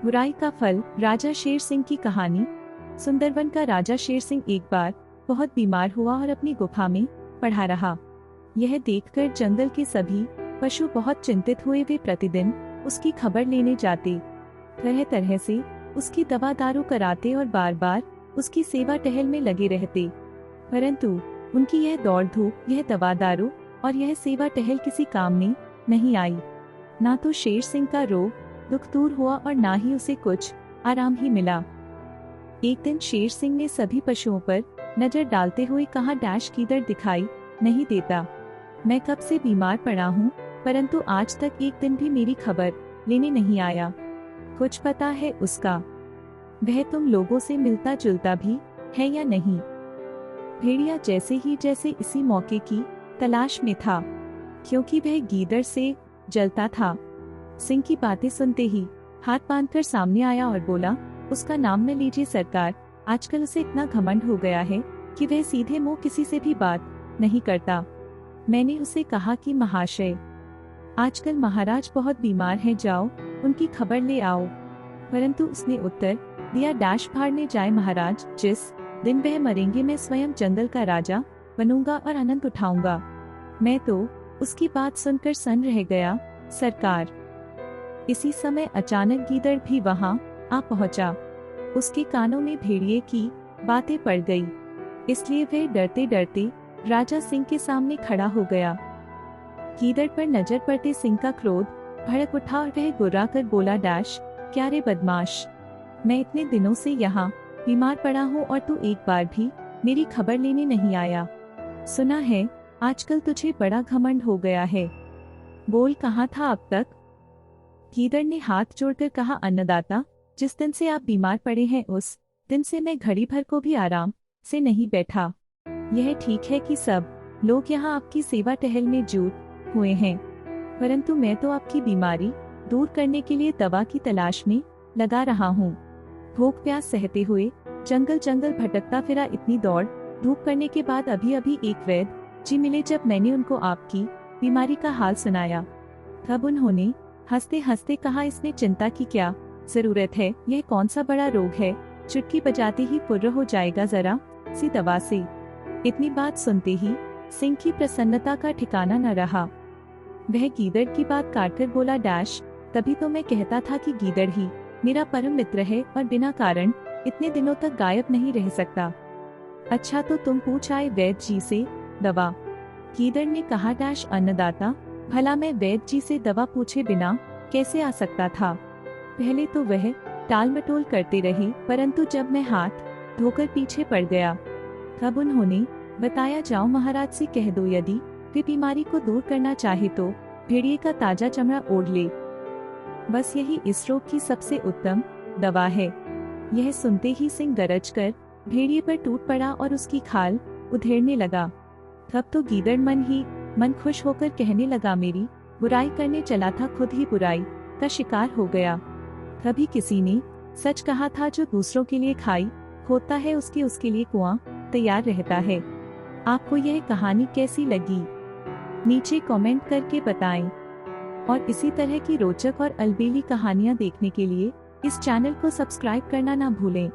बुराई का फल। राजा शेर सिंह की कहानी। सुंदरवन का राजा शेर सिंह एक बार बहुत बीमार हुआ और अपनी गुफा में पड़ा रहा। यह देखकर जंगल के सभी पशु बहुत चिंतित हुए। वे प्रतिदिन उसकी खबर लेने जाते, तरह तरह से उसकी दवा दारू कराते और बार बार उसकी सेवा टहल में लगे रहते। परंतु उनकी यह दौड़ धूप, यह दवा दारू और यह सेवा टहल किसी काम में नहीं आई। ना तो शेर सिंह का रोग दुख दूर हुआ और ना ही उसे कुछ आराम ही मिला। एक दिन शेर सिंह ने सभी पशुओं पर नजर डालते हुए कहा, डैश गीदड़ दिखाई नहीं देता। मैं कब से बीमार पड़ा हूँ, परंतु आज तक एक दिन भी मेरी खबर लेने नहीं आया। कुछ पता है उसका? वह तुम लोगों से मिलता जुलता भी है या नहीं? भेड़िया जैसे इसी मौके की तलाश में था, क्योंकि वह गीदड़ से जलता था। सिंह की बातें सुनते ही हाथ बांधकर सामने आया और बोला, उसका नाम न लीजिए सरकार। आजकल उसे इतना घमंड हो गया है कि वह सीधे मुंह किसी से भी बात नहीं करता। मैंने उसे कहा कि महाशय, आजकल महाराज बहुत बीमार हैं, जाओ उनकी खबर ले आओ। परंतु उसने उत्तर दिया, डैश फाड़ने जाए महाराज, जिस दिन वह मरेंगे मैं स्वयं जंगल का राजा बनूंगा और आनंद उठाऊंगा। मैं तो उसकी बात सुनकर सन्न रह गया सरकार। इसी समय अचानक गीदड़ भी वहां आ पहुंचा। उसके कानों में भेड़िए की बातें पड़ गई, इसलिए वह डरते डरते राजा सिंह के सामने खड़ा हो गया। गीदड़ पर नजर पड़ते सिंह का क्रोध भड़क उठा और वह गुर्रा कर बोला, डैश क्या रे बदमाश, मैं इतने दिनों से यहाँ बीमार पड़ा हूँ और तू एक बार भी मेरी खबर लेने नहीं आया। सुना है आजकल तुझे बड़ा घमंड हो गया है, बोल कहाँ था अब तक? गीदड़ ने हाथ जोड़कर कहा, अन्नदाता, जिस दिन से आप बीमार पड़े हैं उस दिन से मैं घड़ी भर को भी आराम से नहीं बैठा। यह ठीक है कि सब लोग यहाँ आपकी सेवा टहल में जुट हुए हैं, परंतु मैं तो आपकी बीमारी दूर करने के लिए दवा की तलाश में लगा रहा हूँ। भूख प्यास सहते हुए जंगल जंगल भटकता फिरा। इतनी दौड़ धूप करने के बाद अभी अभी एक वैद्य जी मिले। जब मैंने उनको आपकी बीमारी का हाल सुनाया, तब उन्होंने हंसते हंसते कहा, इसमें चिंता की क्या जरूरत है, यह कौन सा बड़ा रोग है, चुटकी बजाते ही पुर्र हो जाएगा जरा सी दवा से। इतनी बात सुनते ही सिंह की प्रसन्नता का ठिकाना न रहा। वह गीदड़ की बात काटकर बोला, डैश तभी तो मैं कहता था कि गीदड़ ही मेरा परम मित्र है और बिना कारण इतने दिनों तक गायब नहीं रह सकता। अच्छा तो तुम पूछ आए वैद्य जी से दवा? गीदड़ ने कहा, डैश अन्नदाता, भला मैं वैद्य जी से दवा पूछे बिना कैसे आ सकता था? पहले तो वह टाल मटोल करते रहे, परंतु जब मैं हाथ धोकर पीछे पड़ गया तब उन्होंने बताया, जाओ महाराज से कह दो यदि वे बीमारी को दूर करना चाहे तो भेड़िए का ताजा चमड़ा ओढ़ ले, बस यही इस रोग की सबसे उत्तम दवा है। यह सुनते ही सिंह गरज कर भेड़िए पर टूट पड़ा और उसकी खाल उधेड़ने लगा। तब तो गीदड़ मन ही मन खुश होकर कहने लगा, मेरी बुराई करने चला था, खुद ही बुराई का शिकार हो गया। तभी किसी ने सच कहा था, जो दूसरों के लिए खाई खोदता है उसके लिए कुआं तैयार रहता है। आपको यह कहानी कैसी लगी नीचे कमेंट करके बताएं, और इसी तरह की रोचक और अलबेली कहानियां देखने के लिए इस चैनल को सब्सक्राइब करना ना भूलें।